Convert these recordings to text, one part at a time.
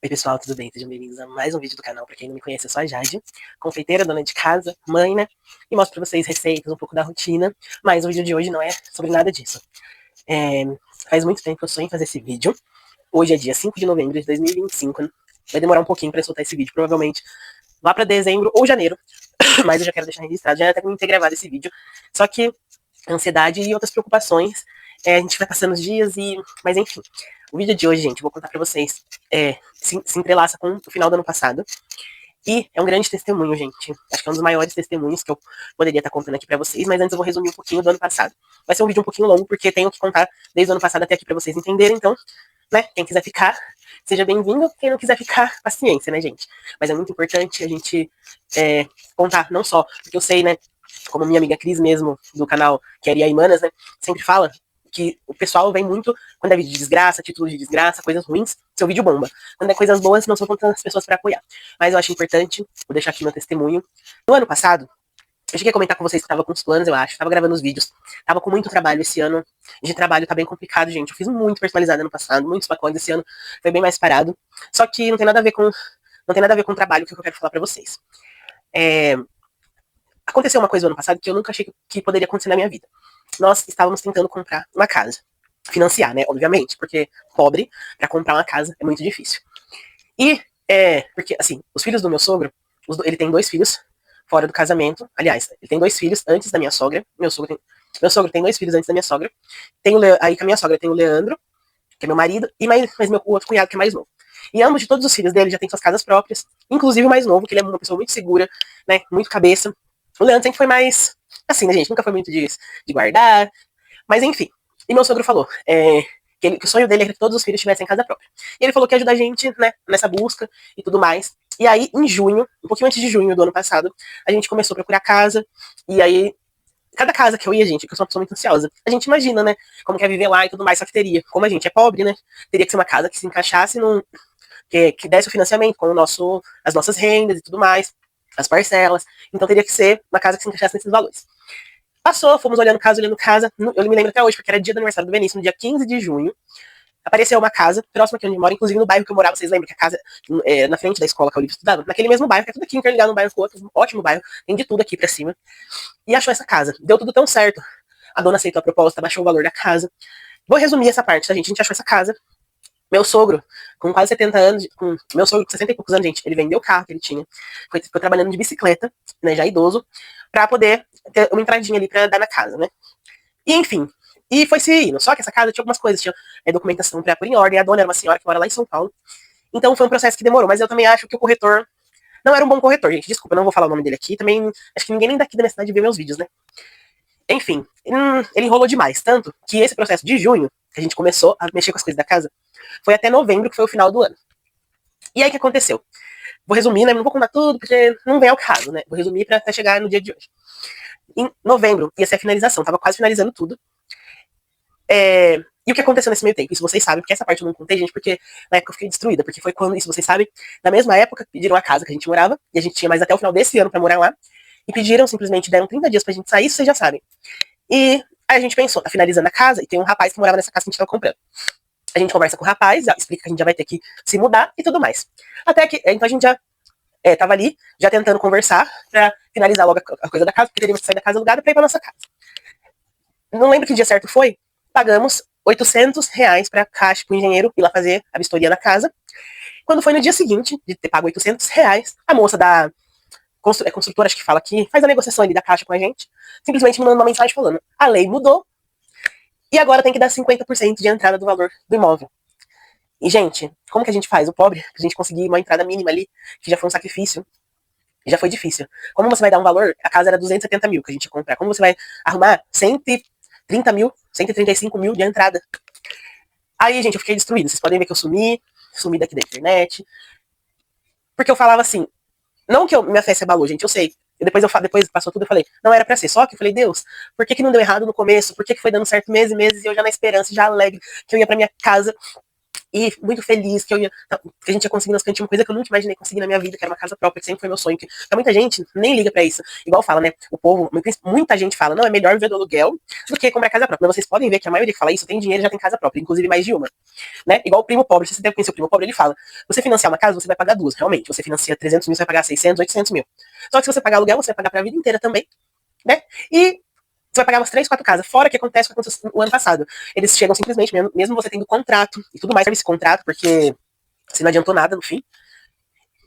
Oi pessoal, tudo bem? Sejam bem-vindos a mais um vídeo do canal. Pra quem não me conhece, eu sou a Jade, confeiteira, dona de casa, mãe, né? E mostro pra vocês receitas, um pouco da rotina. Mas o vídeo de hoje não é sobre nada disso. É, Faz muito tempo que eu sonho em fazer esse vídeo. Hoje é dia 5 de novembro de 2025. Vai demorar um pouquinho pra eu soltar esse vídeo, provavelmente lá pra dezembro ou janeiro. Mas eu já quero deixar registrado, já até ter gravado esse vídeo. Só que ansiedade e outras preocupações, a gente vai passando os dias e... Mas enfim, o vídeo de hoje, gente, eu vou contar pra vocês, se entrelaça com o final do ano passado. E é um grande testemunho, gente. Acho que é um dos maiores testemunhos que eu poderia estar contando aqui pra vocês, mas antes eu vou resumir um pouquinho do ano passado. Vai ser um vídeo um pouquinho longo, porque tenho que contar desde o ano passado até aqui pra vocês entenderem, então, né, quem quiser ficar, seja bem-vindo. Quem não quiser ficar, paciência, né, gente? Mas é muito importante a gente contar, não só, porque eu sei, né, como minha amiga Cris mesmo, do canal Queria Imanas, né, sempre fala que o pessoal vem muito, quando é vídeo de desgraça, título de desgraça, coisas ruins, seu vídeo bomba. Quando é coisas boas, não são tantas pessoas para apoiar. Mas eu acho importante, vou deixar aqui meu testemunho. No ano passado, eu cheguei a comentar com vocês que tava com os planos, eu acho, tava gravando os vídeos, tava com muito trabalho esse ano, de trabalho tá bem complicado, gente. Eu fiz muito personalizado ano passado, muitos pacotes, esse ano foi bem mais parado. Só que não tem nada a ver com o trabalho que eu quero falar para vocês. Aconteceu uma coisa no ano passado que eu nunca achei que poderia acontecer na minha vida. Nós estávamos tentando comprar uma casa. Financiar, né? Obviamente, porque pobre, para comprar uma casa é muito difícil. E, porque, assim, os filhos do meu sogro, ele tem 2 filhos fora do casamento. Aliás, ele tem 2 filhos antes da minha sogra. Meu sogro tem 2 filhos antes da minha sogra. Aí com a minha sogra tem o Leandro, que é meu marido, e meu outro cunhado, que é mais novo. E ambos de todos os filhos dele já têm suas casas próprias, inclusive o mais novo, que ele é uma pessoa muito segura, né? Muito cabeça. O Leandro sempre foi mais assim, né, gente? Nunca foi muito de guardar. Mas enfim. E meu sogro falou que o sonho dele é que todos os filhos tivessem casa própria. E ele falou que ia ajudar a gente, né, nessa busca e tudo mais. E aí, em junho, um pouquinho antes de junho do ano passado, a gente começou a procurar casa. E aí, cada casa que eu ia, gente, que eu sou uma pessoa muito ansiosa, a gente imagina, né, como que é viver lá e tudo mais, só que teria, como a gente é pobre, né, teria que ser uma casa que se encaixasse que desse o financiamento com as nossas rendas e tudo mais, as parcelas. Então teria que ser uma casa que se encaixasse nesses valores. Passou, fomos olhando casa. Eu me lembro até hoje, porque era dia do aniversário do Benício, no dia 15 de junho. Apareceu uma casa próxima aqui onde eu moro, inclusive no bairro que eu morava. Vocês lembram que a casa na frente da escola que eu estudava? Naquele mesmo bairro, que é tudo aqui interligado, um bairro com o outro. Um ótimo bairro, tem de tudo aqui pra cima. E achou essa casa. Deu tudo tão certo. A dona aceitou a proposta, baixou o valor da casa. Vou resumir essa parte, tá, gente? A gente achou essa casa. Meu sogro, com quase 70 anos, meu sogro com 60 e poucos anos, gente, ele vendeu o carro que ele tinha, foi trabalhando de bicicleta, né, já idoso, pra poder ter uma entradinha ali pra dar na casa, né? E enfim, e foi se indo. Só que essa casa tinha algumas coisas, tinha documentação pra pôr em ordem, a dona era uma senhora que mora lá em São Paulo, então foi um processo que demorou, mas eu também acho que o corretor não era um bom corretor, gente, desculpa, eu não vou falar o nome dele aqui, também acho que ninguém nem daqui da minha cidade vê meus vídeos, né? Enfim, ele enrolou demais, tanto que esse processo de junho, que a gente começou a mexer com as coisas da casa, foi até novembro, que foi o final do ano. E aí o que aconteceu? Vou resumir, né? Não vou contar tudo, porque não vem ao caso, né? Vou resumir para até chegar no dia de hoje. Em novembro ia ser a finalização, tava quase finalizando tudo. E o que aconteceu nesse meio tempo? Isso vocês sabem, porque essa parte eu não contei, gente, porque na época eu fiquei destruída, porque foi quando, isso vocês sabem, na mesma época pediram a casa que a gente morava, e a gente tinha mais até o final desse ano para morar lá, e pediram, simplesmente deram 30 dias pra gente sair, isso vocês já sabem. E aí a gente pensou, tá finalizando a casa, e tem um rapaz que morava nessa casa que a gente tava comprando. A gente conversa com o rapaz, explica que a gente já vai ter que se mudar e tudo mais. Até que, então a gente já tava ali, já tentando conversar pra finalizar logo a coisa da casa, porque teríamos que sair da casa alugada pra ir pra nossa casa. Não lembro que dia certo foi, pagamos R$ 800 pra Caixa, pro engenheiro ir lá fazer a vistoria na casa. Quando foi no dia seguinte, de ter pago R$ 800, a moça da construtora, acho que fala aqui, faz a negociação ali da Caixa com a gente, simplesmente me mandou uma mensagem falando, a lei mudou, e agora tem que dar 50% de entrada do valor do imóvel. E, gente, como que a gente faz? O pobre, pra gente conseguir uma entrada mínima ali, que já foi um sacrifício, já foi difícil. Como você vai dar um valor? A casa era 270 mil que a gente ia comprar. Como você vai arrumar 130 mil, 135 mil de entrada? Aí, gente, eu fiquei destruído. Vocês podem ver que eu sumi daqui da internet. Porque eu falava assim, não que minha fé se abalou, gente, eu sei. Depois passou tudo, eu falei, não era pra ser. Só que eu falei, Deus, por que não deu errado no começo? Por que foi dando certo meses e meses e eu já na esperança, já alegre, que eu ia pra minha casa E muito feliz que a gente ia conseguir nas cantinhas, uma coisa que eu nunca imaginei conseguir na minha vida, que era uma casa própria, que sempre foi meu sonho. Que pra muita gente nem liga pra isso. Igual fala, né? O povo, muita gente fala, não, é melhor viver do aluguel do que comprar casa própria. Mas vocês podem ver que a maioria que fala isso tem dinheiro e já tem casa própria, inclusive mais de uma. Né? Igual o primo pobre, se você deve conhecer o primo pobre, ele fala: você financiar uma casa, você vai pagar duas, realmente. Você financia 300 mil, você vai pagar 600, 800 mil. Só que se você pagar aluguel, você vai pagar pra vida inteira também, né? E você vai pagar umas 3, 4 casas. Fora o que acontece o ano passado. Eles chegam simplesmente, mesmo você tendo contrato e tudo mais para esse contrato, porque você não adiantou nada no fim.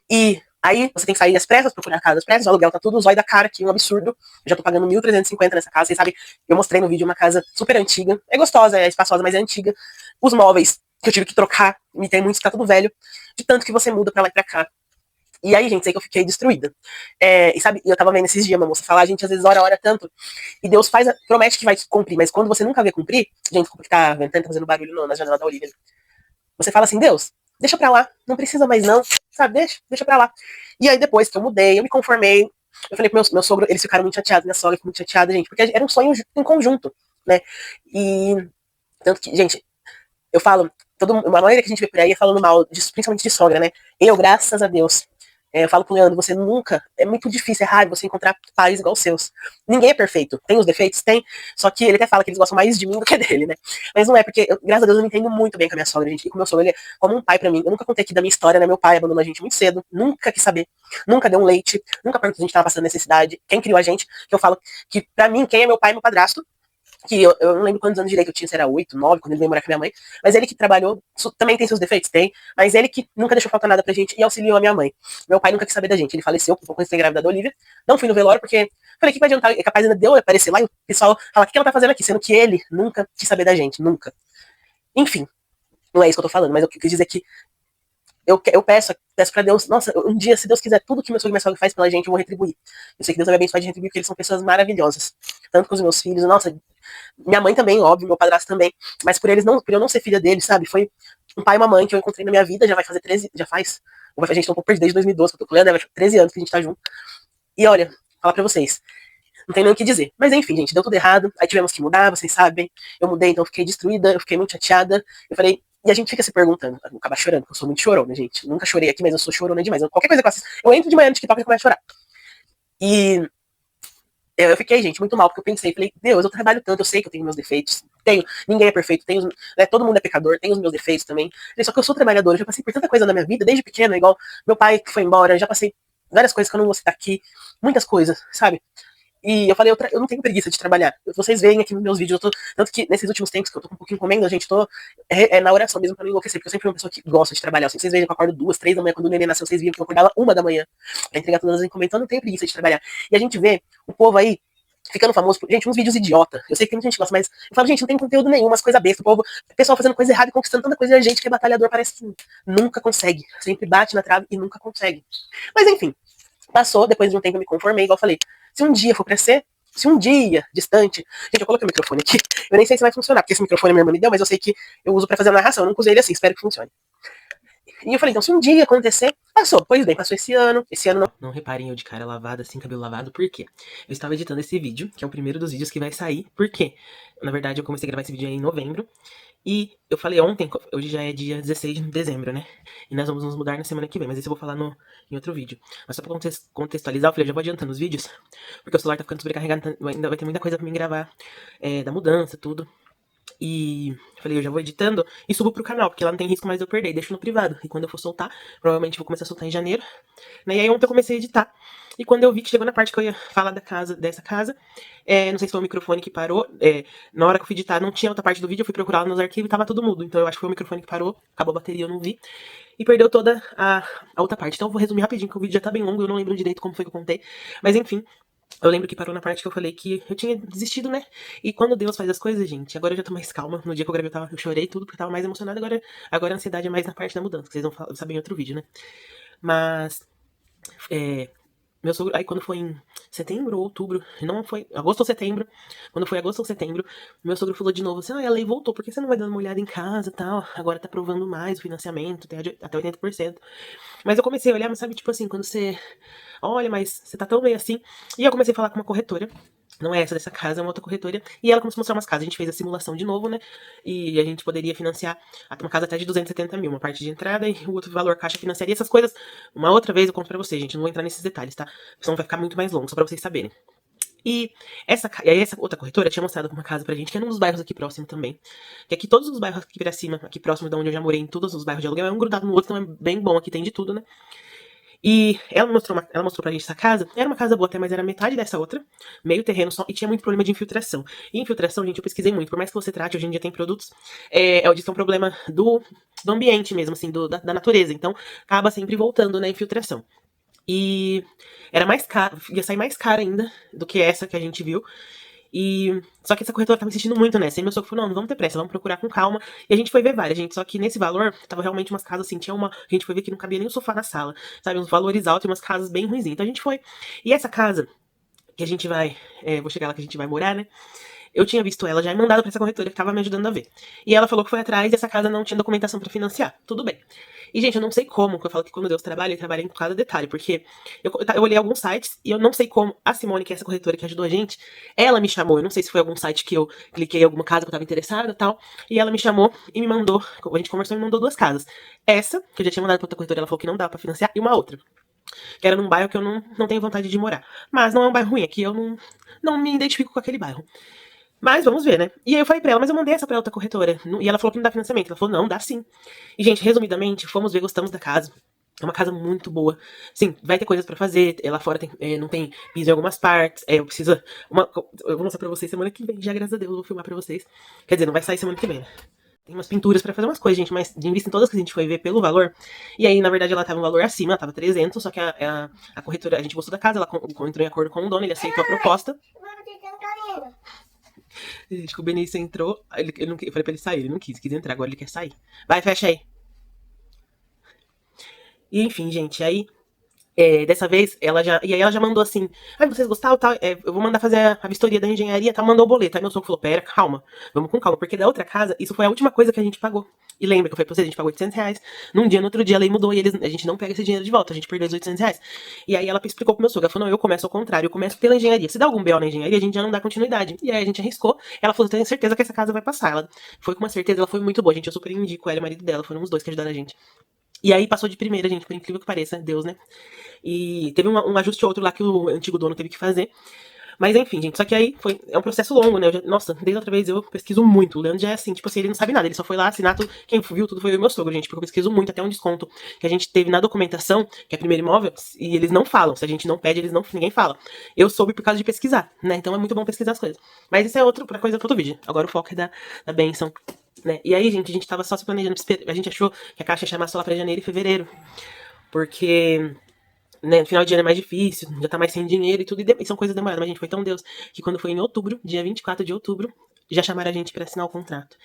E aí você tem que sair às pressas, procurar casas às pressas, o aluguel tá tudo zóio da cara aqui, um absurdo. Eu já tô pagando 1.350 nessa casa. Vocês sabem, eu mostrei no vídeo uma casa super antiga. É gostosa, é espaçosa, mas é antiga. Os móveis que eu tive que trocar, me tem muito, tá tudo velho. De tanto que você muda pra lá e pra cá. E aí, gente, sei que eu fiquei destruída. E sabe, eu tava vendo esses dias uma moça falar, a gente às vezes ora tanto, e Deus promete que vai cumprir, mas quando você nunca vê cumprir, gente, desculpa que tá ventando, tá fazendo barulho na janela da Olivia. Você fala assim, Deus, deixa pra lá, não precisa mais não, sabe, deixa pra lá. E aí depois que eu mudei, eu me conformei, eu falei pro meu sogro, eles ficaram muito chateados, minha sogra ficou muito chateada, gente, porque era um sonho em conjunto, né? E tanto que, gente, eu falo, a maioria que a gente vê por aí é falando mal, principalmente de sogra, né? Eu, graças a Deus, eu falo pro Leandro, você nunca. É muito difícil, é raro você encontrar pais igual os seus. Ninguém é perfeito. Tem os defeitos? Tem. Só que ele até fala que eles gostam mais de mim do que dele, né? Mas não é, porque, graças a Deus, eu me entendo muito bem com a minha sogra, gente. E com o meu sogro, ele é como um pai pra mim. Eu nunca contei aqui da minha história, né? Meu pai abandonou a gente muito cedo. Nunca quis saber. Nunca deu um leite. Nunca perguntou se a gente tava passando necessidade. Quem criou a gente? Que eu falo que, pra mim, quem é meu pai é meu padrasto. Que eu não lembro quantos anos direito eu tinha, se era 8, 9, quando ele veio morar com a minha mãe, mas ele que trabalhou, também tem seus defeitos? Tem, mas ele que nunca deixou faltar nada pra gente e auxiliou a minha mãe. Meu pai nunca quis saber da gente, ele faleceu um pouco antes de ter grávida da Olivia, não fui no velório porque falei, que vai adiantar, é capaz ainda de eu aparecer lá e o pessoal falar, o que ela tá fazendo aqui, sendo que ele nunca quis saber da gente, nunca. Enfim, não é isso que eu tô falando, mas eu quis dizer que eu peço pra Deus, nossa, um dia, se Deus quiser, tudo que meu sogro e minha sogra faz pela gente, eu vou retribuir. Eu sei que Deus vai me abençoar de retribuir, porque eles são pessoas maravilhosas. Tanto com os meus filhos, nossa, minha mãe também, óbvio, meu padrasto também. Mas por eu não ser filha deles, sabe? Foi um pai e uma mãe que eu encontrei na minha vida, já vai fazer 13, já faz. A gente tá um pouco perdido desde 2012, que eu tô com o Leandro, 13 anos que a gente tá junto. E olha, falar pra vocês, não tem nem o que dizer. Mas enfim, gente, deu tudo errado, aí tivemos que mudar, vocês sabem. Eu mudei, então eu fiquei destruída, eu fiquei muito chateada. Eu falei, e a gente fica se perguntando, eu vou acabar chorando, porque eu sou muito chorona, gente. Nunca chorei aqui, mas eu sou chorona demais. Qualquer coisa que eu assisto, eu entro de manhã no TikTok e começo a chorar. E eu fiquei, gente, muito mal, porque eu pensei, falei, Deus, eu trabalho tanto, eu sei que eu tenho meus defeitos, tenho, ninguém é perfeito, né, todo mundo é pecador, tem os meus defeitos também, só que eu sou trabalhadora, eu já passei por tanta coisa na minha vida, desde pequena, igual meu pai que foi embora, já passei várias coisas que eu não vou citar aqui, muitas coisas, sabe? E eu falei, eu não tenho preguiça de trabalhar. Vocês veem aqui nos meus vídeos, tanto que nesses últimos tempos que eu tô com um pouquinho comendo, gente, tô na oração mesmo pra não enlouquecer, porque eu sempre fui uma pessoa que gosta de trabalhar. Assim, vocês veem que eu acordo 2, 3 da manhã, quando o neném nasceu, vocês viram que eu acordava 1 da manhã pra entregar todas as encomendas, então eu não tenho preguiça de trabalhar. E a gente vê o povo aí ficando famoso por, gente, uns vídeos idiota. Eu sei que tem muita gente que gosta, mas eu falo, gente, não tem conteúdo nenhum, umas coisas bestas. O pessoal fazendo coisa errada e conquistando tanta coisa, e a gente que é batalhador parece que nunca consegue. Sempre bate na trave e nunca consegue. Mas enfim, passou, depois de um tempo eu me conformei, igual eu falei, se um dia for pra ser, se um dia distante. Gente, eu coloquei o microfone aqui. Eu nem sei se vai funcionar, porque esse microfone a minha irmã me deu, mas eu sei que eu uso pra fazer a narração. Eu nunca usei ele assim, espero que funcione. E eu falei, então, se um dia acontecer, passou. Pois bem, passou esse ano. Esse ano não. Não reparem eu de cara lavada, assim, cabelo lavado, por quê? Eu estava editando esse vídeo, que é o primeiro dos vídeos que vai sair. Por quê? Na verdade, eu comecei a gravar esse vídeo aí em novembro. E eu falei ontem, hoje já é dia 16 de dezembro, né? E nós vamos nos mudar na semana que vem, mas isso eu vou falar em outro vídeo. Mas só pra contextualizar, eu falei, eu já vou adiantando os vídeos, porque o celular tá ficando sobrecarregado, então ainda vai ter muita coisa pra mim gravar, da mudança, tudo. E falei, eu já vou editando e subo pro canal, porque lá não tem risco mais de eu perder, deixo no privado. E quando eu for soltar, provavelmente vou começar a soltar em janeiro, né? E aí ontem eu comecei a editar. E quando eu vi que chegou na parte que eu ia falar dessa casa, não sei se foi o microfone que parou, na hora que eu fui editar não tinha outra parte do vídeo, eu fui procurar lá nos arquivos e tava tudo mudo. Então eu acho que foi o microfone que parou, acabou a bateria, eu não vi. E perdeu toda a outra parte. Então eu vou resumir rapidinho, porque o vídeo já tá bem longo, eu não lembro direito como foi que eu contei. Mas enfim, eu lembro que parou na parte que eu falei que eu tinha desistido, né? E quando Deus faz as coisas, gente, agora eu já tô mais calma. No dia que eu gravei eu chorei tudo, porque eu tava mais emocionada. Agora a ansiedade é mais na parte da mudança, que vocês vão saber em outro vídeo, né? Mas, meu sogro, aí quando foi em setembro ou outubro, não foi, agosto ou setembro, quando foi agosto ou setembro, meu sogro falou de novo assim, a lei voltou, por que você não vai dando uma olhada em casa e tal? Agora tá aprovando mais o financiamento, até 80%. Mas eu comecei a olhar, mas sabe, tipo assim, quando você olha, mas você tá tão bem assim. E eu comecei a falar com uma corretora. Não é essa dessa casa, é uma outra corretora. E ela começou a mostrar umas casas. A gente fez a simulação de novo, né? E a gente poderia financiar uma casa até de 270 mil, uma parte de entrada e o outro valor caixa financiaria. Essas coisas, uma outra vez eu conto pra vocês, gente. Não vou entrar nesses detalhes, tá? Senão vai ficar muito mais longo, só pra vocês saberem. E aí essa outra corretora tinha mostrado uma casa pra gente, que é num dos bairros aqui próximo também. Que aqui todos os bairros aqui pra cima, aqui próximo de onde eu já morei, em todos os bairros de aluguel, é um grudado no outro, então é bem bom, aqui tem de tudo, né? E ela mostrou pra gente essa casa. Era uma casa boa até, mas era metade dessa outra. Meio terreno só. E tinha muito problema de infiltração. E infiltração, gente, eu pesquisei muito. Por mais que você trate, hoje em dia tem produtos. Isso é um problema do ambiente mesmo, assim, da natureza. Então, acaba sempre voltando na infiltração. E era mais caro, ia sair mais caro ainda do que essa que a gente viu. E só que essa corretora tava insistindo muito nessa. E meu sogro falou: não vamos ter pressa, vamos procurar com calma. E a gente foi ver várias, gente. Só que nesse valor, tava realmente umas casas assim, tinha uma. A gente foi ver que não cabia nem o sofá na sala, sabe? Uns valores altos e umas casas bem ruinzinhas. Então a gente foi. E essa casa que a gente vai. Vou chegar lá que a gente vai morar, né? Eu tinha visto ela já e mandado pra essa corretora que tava me ajudando a ver. E ela falou que foi atrás e essa casa não tinha documentação pra financiar. Tudo bem. E, gente, eu não sei como, que eu falo que quando Deus trabalha, ele trabalha em cada detalhe, porque eu olhei alguns sites e eu não sei como a Simone, que é essa corretora que ajudou a gente, ela me chamou. Eu não sei se foi algum site que eu cliquei em alguma casa que eu tava interessada e tal. E ela me chamou e me mandou, a gente conversou e me mandou duas casas. Essa, que eu já tinha mandado pra outra corretora, ela falou que não dava pra financiar, e uma outra, que era num bairro que eu não tenho vontade de morar. Mas não é um bairro ruim, aqui eu não me identifico com aquele bairro. Mas vamos ver, né? E aí eu falei pra ela, mas eu mandei essa pra outra corretora. E ela falou que não dá financiamento. Ela falou, não, dá sim. E, gente, resumidamente, fomos ver, gostamos da casa. É uma casa muito boa. Sim, vai ter coisas pra fazer. Lá fora não tem piso em algumas partes. Eu preciso. Eu vou mostrar pra vocês semana que vem. Já, graças a Deus, eu vou filmar pra vocês. Quer dizer, não vai sair semana que vem, né? Tem umas pinturas pra fazer umas coisas, gente, mas de vista em todas que a gente foi ver pelo valor. E aí, na verdade, ela tava um valor acima, ela tava 300, só que a corretora, a gente gostou da casa, ela entrou em acordo com o dono, ele aceitou a proposta. Gente, que o Benício entrou, ele não, eu falei pra ele sair, ele não quis entrar, agora ele quer sair. Vai, fecha aí. E enfim, gente, aí dessa vez, e aí ela já mandou assim, vocês gostaram, tá? Eu vou mandar fazer a vistoria da engenharia, tá? Mandou o boleto. Aí meu sogro falou, pera, calma, vamos com calma, porque da outra casa, isso foi a última coisa que a gente pagou. E lembra que eu falei pra vocês, a gente pagou R$ 800. Num dia, no outro dia, a lei mudou e a gente não pega esse dinheiro de volta, a gente perdeu os R$ 800. E aí ela explicou pro meu sogro, ela falou, não, eu começo ao contrário, eu começo pela engenharia. Se dá algum BO na engenharia, a gente já não dá continuidade. E aí a gente arriscou, ela falou, eu tenho certeza que essa casa vai passar. Ela foi com uma certeza, ela foi muito boa, gente, eu super indico ela e o marido dela, foram os dois que ajudaram a gente. E aí passou de primeira, gente, por incrível que pareça, Deus, né? E teve um ajuste ou outro lá que o antigo dono teve que fazer. Mas enfim, gente, só que aí é um processo longo, né? Nossa, desde outra vez eu pesquiso muito. O Leandro já é assim, tipo assim, ele não sabe nada. Ele só foi lá assinar tudo. Quem viu tudo foi eu e meu sogro, gente, porque eu pesquiso muito, até um desconto que a gente teve na documentação, que é primeiro imóvel, e eles não falam. Se a gente não pede, ninguém fala. Eu soube por causa de pesquisar, né? Então é muito bom pesquisar as coisas. Mas isso é outra coisa para outro vídeo. Agora o foco é da bênção. Né? E aí, gente, a gente tava só se planejando. A gente achou que a Caixa ia chamar só lá pra janeiro e fevereiro. Porque né, no final de ano é mais difícil, já tá mais sem dinheiro e tudo, e são coisas demoradas. Mas, gente, foi tão Deus que quando foi em outubro, dia 24 de outubro, já chamaram a gente pra assinar o contrato.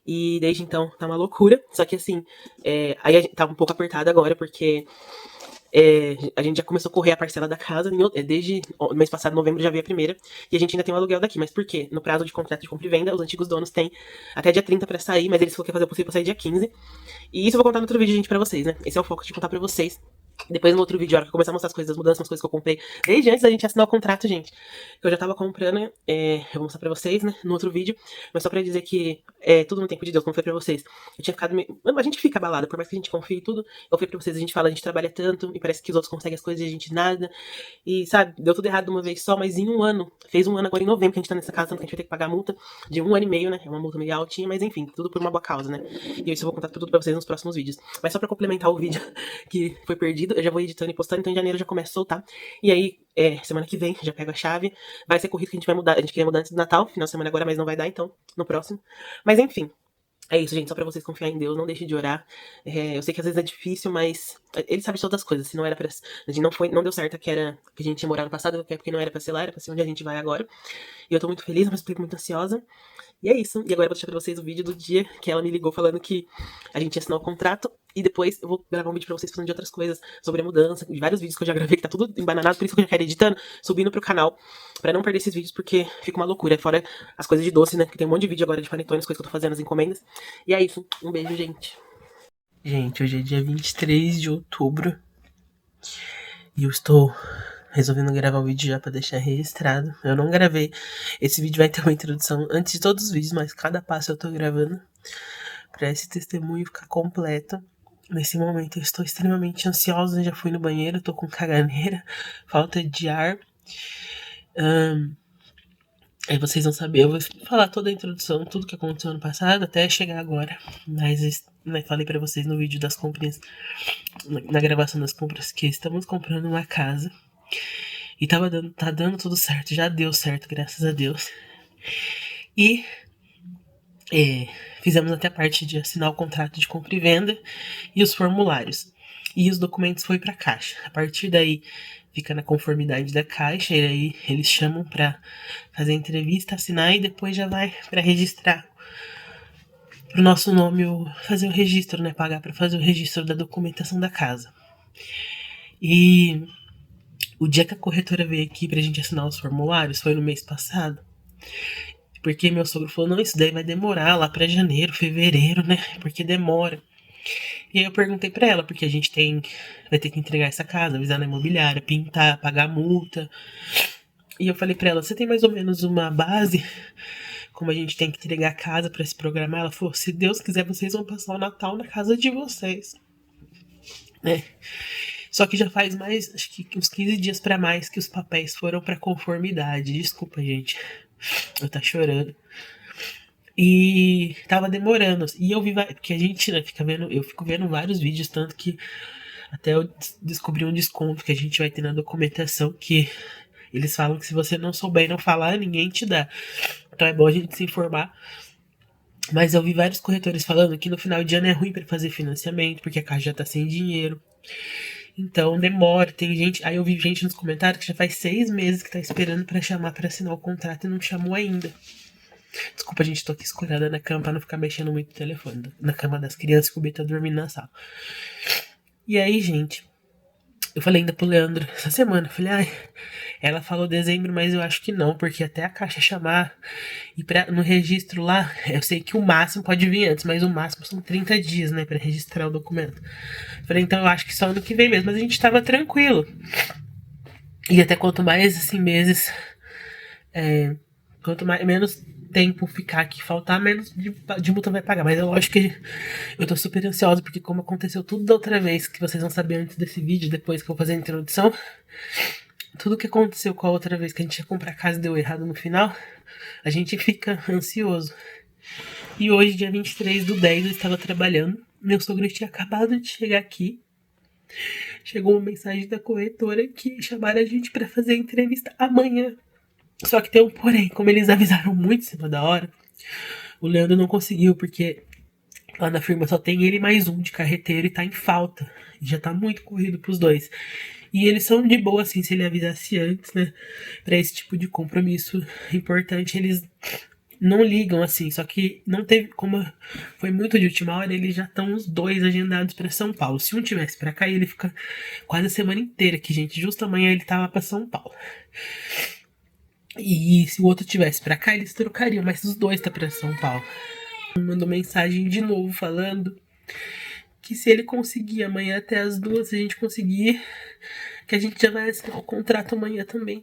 E desde então tá uma loucura. Só que assim, aí a gente tá um pouco apertado agora, porque a gente já começou a correr a parcela da casa, desde o mês passado, novembro, já veio a primeira, e a gente ainda tem o aluguel daqui. Mas por quê? No prazo de contrato de compra e venda, os antigos donos têm até dia 30 pra sair, mas eles falaram que ia fazer o possível pra sair dia 15. E isso eu vou contar no outro vídeo, gente, pra vocês, né? Esse é o foco de contar pra vocês. Depois no outro vídeo, a hora que eu começar a mostrar as coisas, as mudanças, as coisas que eu comprei, desde antes da gente assinar o contrato, gente. Que eu já tava comprando, eu vou mostrar pra vocês, né, no outro vídeo. Mas só pra dizer que tudo no tempo de Deus, como foi pra vocês. Eu tinha ficado meio... A gente fica abalada, por mais que a gente confie em tudo. Eu falei pra vocês, a gente fala, a gente trabalha tanto, e parece que os outros conseguem as coisas e a gente nada. E, sabe, deu tudo errado de uma vez só, mas em um ano, fez um ano agora em novembro que a gente tá nessa casa, tanto que a gente vai ter que pagar a multa de 1 ano e meio, né? É uma multa meio altinha, mas enfim, tudo por uma boa causa, né? E isso eu vou contar tudo pra vocês nos próximos vídeos. Mas só pra complementar o vídeo que foi perdido, eu já vou editando e postando, então em janeiro eu já começo a soltar. E aí, semana que vem, já pego a chave. Vai ser corrido que a gente vai mudar. A gente queria mudar antes do Natal, final de semana agora, mas não vai dar, então, no próximo. Mas enfim. É isso, gente, só pra vocês confiarem em Deus, não deixem de orar. Eu sei que às vezes é difícil, mas Ele sabe de todas as coisas. Se não era pra. A gente não deu certo que a gente ia morar no passado, porque não era pra ser lá, era pra ser onde a gente vai agora. E eu tô muito feliz, mas fico muito ansiosa. E é isso. E agora eu vou deixar pra vocês o vídeo do dia que ela me ligou falando que a gente ia assinar o contrato. E depois eu vou gravar um vídeo pra vocês falando de outras coisas, sobre a mudança, de vários vídeos que eu já gravei, que tá tudo embananado, por isso que eu já quero editando, subindo pro canal, pra não perder esses vídeos, porque fica uma loucura. Fora as coisas de doce, né? Que tem um monte de vídeo agora de panetone, as coisas que eu tô fazendo, as encomendas. E é isso. Um beijo, gente. Gente, hoje é dia 23 de outubro. E eu estou resolvendo gravar o vídeo já pra deixar registrado. Eu não gravei. Esse vídeo vai ter uma introdução antes de todos os vídeos, mas cada passo eu tô gravando pra esse testemunho ficar completo. Nesse momento eu estou extremamente ansiosa, já fui no banheiro, tô com caganeira, falta de ar. Aí vocês vão saber, eu vou falar toda a introdução, tudo que aconteceu ano passado até chegar agora. Mas falei pra vocês no vídeo das compras, na gravação das compras, que estamos comprando uma casa. E tá dando tudo certo, já deu certo, graças a Deus. E fizemos até a parte de assinar o contrato de compra e venda e os formulários. E os documentos foi pra Caixa. A partir daí fica na conformidade da Caixa, e aí eles chamam pra fazer a entrevista, assinar e depois já vai pra registrar pro nosso nome, fazer o registro, né? Pagar pra fazer o registro da documentação da casa. E o dia que a corretora veio aqui pra gente assinar os formulários foi no mês passado. Porque meu sogro falou, não, isso daí vai demorar lá pra janeiro, fevereiro, né? Porque demora. E aí eu perguntei pra ela, porque a gente vai ter que entregar essa casa, avisar na imobiliária, pintar, pagar multa. E eu falei pra ela, você tem mais ou menos uma base como a gente tem que entregar a casa pra se programar? Ela falou, se Deus quiser, vocês vão passar o Natal na casa de vocês. Né? Só que já faz mais, acho que uns 15 dias pra mais que os papéis foram pra conformidade. Desculpa, gente. Eu tá chorando. E tava demorando. E eu vi, porque a gente, né, eu fico vendo vários vídeos, tanto que até eu descobri um desconto que a gente vai ter na documentação, que eles falam que se você não souber e não falar, ninguém te dá. Então é bom a gente se informar. Mas eu vi vários corretores falando que no final de ano é ruim para fazer financiamento, porque a casa já tá sem dinheiro. Então demora, tem gente. Aí eu vi gente nos comentários que já faz 6 meses que tá esperando pra chamar pra assinar o contrato e não chamou ainda. Desculpa, gente, tô aqui escorada na cama pra não ficar mexendo muito no telefone. Na cama das crianças, que o B tá dormindo na sala. E aí, gente, eu falei ainda pro Leandro essa semana, falei, ai, ela falou dezembro, mas eu acho que não, porque até a Caixa chamar e no registro lá, eu sei que o máximo pode vir antes, mas o máximo são 30 dias, né, pra registrar o documento. Falei, então eu acho que só ano que vem mesmo, mas a gente tava tranquilo. E até quanto mais, assim, meses, quanto mais, menos tempo ficar aqui, faltar, menos de multa vai pagar. Mas é lógico que eu tô super ansiosa, porque como aconteceu tudo da outra vez, que vocês vão saber antes desse vídeo, depois que eu vou fazer a introdução, tudo que aconteceu com a outra vez que a gente ia comprar casa e deu errado no final, a gente fica ansioso. E hoje, dia 23/10, eu estava trabalhando, meu sogro tinha acabado de chegar aqui, chegou uma mensagem da corretora que chamaram a gente para fazer a entrevista amanhã. Só que tem um porém, como eles avisaram muito em cima da hora, o Leandro não conseguiu, porque lá na firma só tem ele mais um de carreteiro e tá em falta. E já tá muito corrido pros dois. E eles são de boa, assim, se ele avisasse antes, né? Pra esse tipo de compromisso importante, eles não ligam, assim. Só que não teve, como foi muito de última hora, eles já estão os dois agendados pra São Paulo. Se um tivesse pra cá, ele fica quase a semana inteira aqui, gente. Justo amanhã ele tava pra São Paulo. E se o outro tivesse pra cá, eles trocariam, mas os dois tá pra São Paulo. Mandou mensagem de novo falando que se ele conseguir amanhã até as 2, se a gente conseguir, que a gente já vai assinar o contrato amanhã também.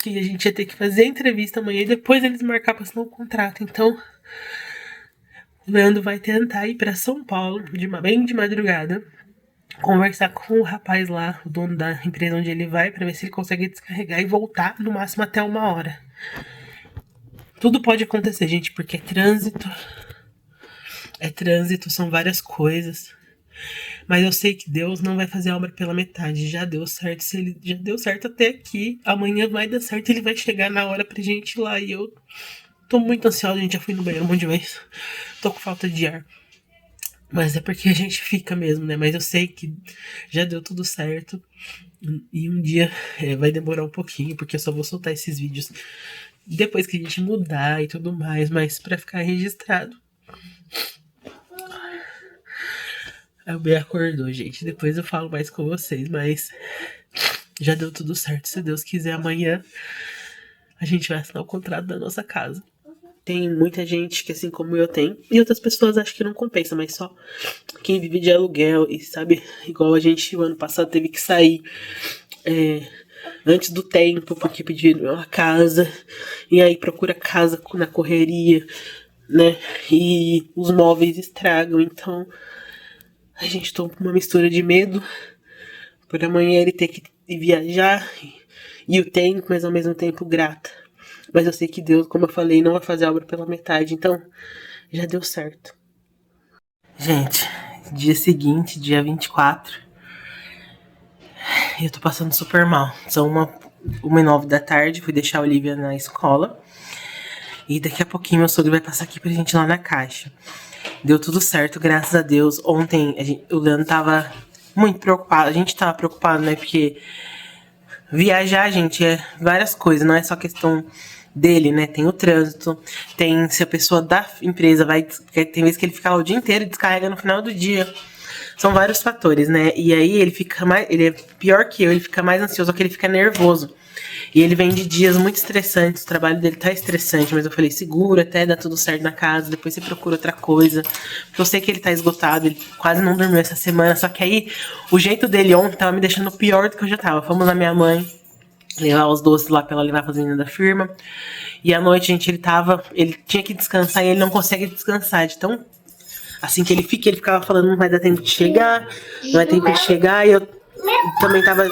Que a gente ia ter que fazer a entrevista amanhã e depois eles marcar pra assinar o contrato. Então, o Leandro vai tentar ir pra São Paulo, bem de madrugada, conversar com o rapaz lá, o dono da empresa onde ele vai, pra ver se ele consegue descarregar e voltar no máximo até 1 hora. Tudo pode acontecer, gente, porque é trânsito. É trânsito, são várias coisas. Mas eu sei que Deus não vai fazer a obra pela metade. Já deu certo. Se ele já deu certo até aqui, amanhã vai dar certo. Ele vai chegar na hora pra gente ir lá. E eu tô muito ansiosa. A gente já foi no banheiro um monte de vezes. Tô com falta de ar. Mas é porque a gente fica mesmo, né? Mas eu sei que já deu tudo certo. E um dia vai demorar um pouquinho, porque eu só vou soltar esses vídeos depois que a gente mudar e tudo mais. Mas pra ficar registrado. Aí o B acordou, gente. Depois eu falo mais com vocês, mas já deu tudo certo. Se Deus quiser, amanhã a gente vai assinar o contrato da nossa casa. tem muita gente que, assim como eu, tem. E outras pessoas acham que não compensa, mas só quem vive de aluguel e sabe, igual a gente o ano passado teve que sair antes do tempo, porque pediram uma casa, e aí procura casa na correria, né? E os móveis estragam, então a gente toma uma mistura de medo por amanhã ele ter que viajar e o tempo, mas ao mesmo tempo grata. Mas eu sei que Deus, como eu falei, não vai fazer a obra pela metade, então já deu certo. Gente, dia seguinte, dia 24, eu tô passando super mal. São 1h09 da tarde, fui deixar a Olivia na escola. E daqui a pouquinho meu sogro vai passar aqui pra gente ir lá na Caixa. Deu tudo certo, graças a Deus. Ontem o Leandro tava muito preocupado. A gente tava preocupado, né? Porque viajar, gente, é várias coisas. Não é só questão dele, né? Tem o trânsito. Tem se a pessoa da empresa vai... Tem vezes que ele fica lá o dia inteiro e descarrega no final do dia. São vários fatores, né? E aí ele fica mais... Ele é pior que eu. Ele fica mais ansioso, porque ele fica nervoso. E ele vem de dias muito estressantes, o trabalho dele tá estressante, mas eu falei, segura até dar tudo certo na casa, depois você procura outra coisa. Porque eu sei que ele tá esgotado, ele quase não dormiu essa semana, só que aí o jeito dele ontem tava me deixando pior do que eu já tava. Fomos na minha mãe levar os doces lá pra ela levar pra menina da firma. E à noite, gente, ele tinha que descansar e ele não consegue descansar de tão... Assim que ele ficava falando, não vai dar tempo de chegar, não vai dar tempo de chegar, e eu também tava...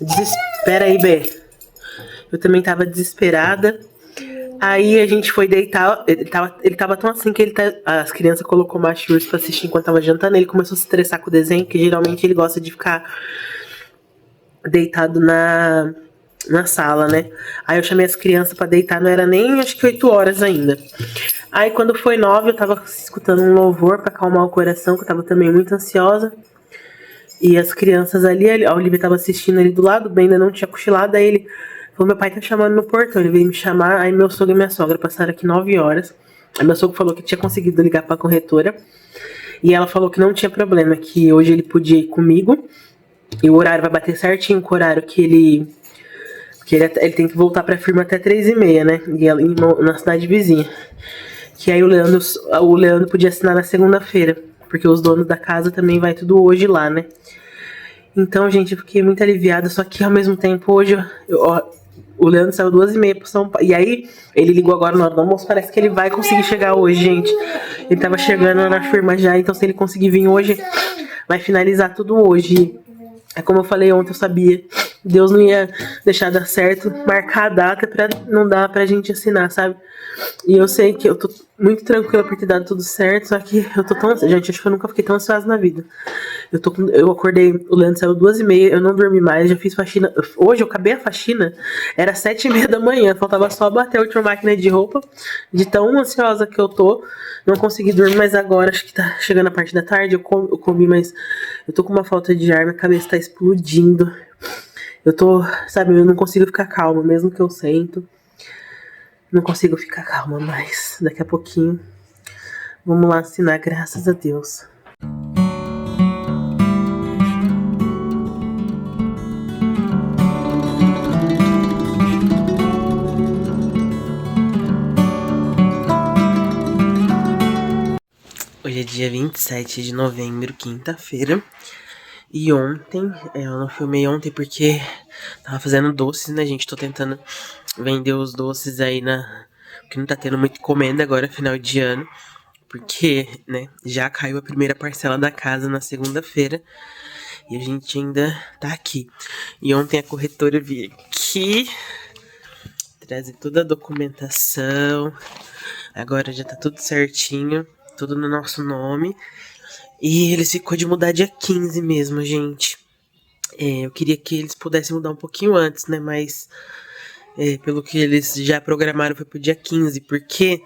Espera aí, Bê. Eu também tava desesperada. Aí a gente foi deitar. Ele tava tão assim que as crianças colocou Macho Urso pra assistir enquanto tava jantando. Ele começou a se estressar com o desenho, que geralmente ele gosta de ficar deitado na sala, né? Aí eu chamei as crianças pra deitar, não era nem acho que 8 horas ainda. Aí quando foi 9, eu tava escutando um louvor pra acalmar o coração, que eu tava também muito ansiosa. E as crianças ali, a Olivia tava assistindo ali do lado, bem, ainda não tinha cochilado, aí ele... Falou, meu pai tá chamando no portão, ele veio me chamar, aí meu sogro e minha sogra passaram aqui 9 horas. Aí meu sogro falou que tinha conseguido ligar pra corretora. E ela falou que não tinha problema, que hoje ele podia ir comigo. E o horário vai bater certinho com o horário que ele tem que voltar pra firma até 3h30, né? E ela, na cidade vizinha. Que aí o Leandro podia assinar na segunda-feira. Porque os donos da casa também vai tudo hoje lá, né? Então, gente, eu fiquei muito aliviada. Só que ao mesmo tempo, hoje o Leandro saiu 2h30 pro São Paulo. E aí, ele ligou agora na hora do almoço. Parece que ele vai conseguir chegar hoje, gente. Ele tava chegando na firma já. Então, se ele conseguir vir hoje, vai finalizar tudo hoje. É como eu falei ontem, eu sabia. Deus não ia deixar dar certo. Marcar a data pra não dar pra gente assinar, sabe? E eu sei que eu tô muito tranquila por ter dado tudo certo. Só que eu tô tão... Gente, acho que eu nunca fiquei tão ansiosa na vida. Eu acordei, o Leandro saiu 2h30, eu não dormi mais, já fiz faxina. Hoje eu acabei a faxina, era 7h30 da manhã, faltava só bater a última máquina de roupa, de tão ansiosa que eu tô. Não consegui dormir, mas agora, acho que tá chegando a parte da tarde, eu comi, mas eu tô com uma falta de ar, minha cabeça tá explodindo. Eu tô, sabe, eu não consigo ficar calma, mesmo que eu sento. Não consigo ficar calma, mas daqui a pouquinho vamos lá assinar, graças a Deus. Hoje é dia 27 de novembro, quinta-feira. E ontem, eu não filmei ontem porque tava fazendo doces, né, gente? Tô tentando vender os doces aí porque não tá tendo muito encomenda agora, final de ano. Porque, né, já caiu a primeira parcela da casa na segunda-feira. E a gente ainda tá aqui. E ontem a corretora veio aqui trazer toda a documentação. Agora já tá tudo certinho. Tudo no nosso nome. E eles ficou de mudar dia 15 mesmo, gente. Eu queria que eles pudessem mudar um pouquinho antes, né? Mas pelo que eles já programaram foi pro dia 15. Porque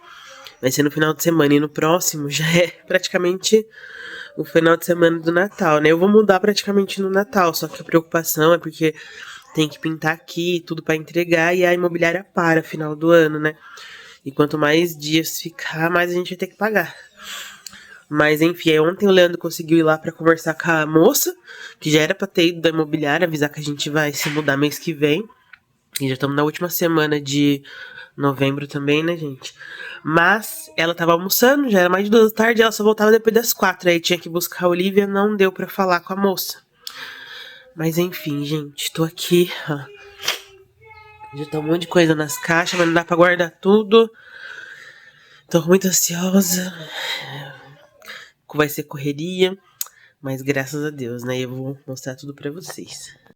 vai ser no final de semana. E no próximo já é praticamente o final de semana do Natal, né? Eu vou mudar praticamente no Natal. Só que a preocupação é porque tem que pintar aqui, tudo pra entregar. E a imobiliária para final do ano, né? E quanto mais dias ficar, mais a gente vai ter que pagar. Mas enfim, ontem o Leandro conseguiu ir lá pra conversar com a moça, que já era pra ter ido da imobiliária, avisar que a gente vai se mudar mês que vem. E já estamos na última semana de novembro também, né, gente? Mas ela tava almoçando, já era mais de 2 da tarde, ela só voltava depois das 4. Aí tinha que buscar a Olivia, não deu pra falar com a moça. Mas enfim, gente, tô aqui, ó. Já tá um monte de coisa nas caixas, mas não dá pra guardar tudo. Tô muito ansiosa. Vai ser correria, mas graças a Deus, né? Eu vou mostrar tudo pra vocês.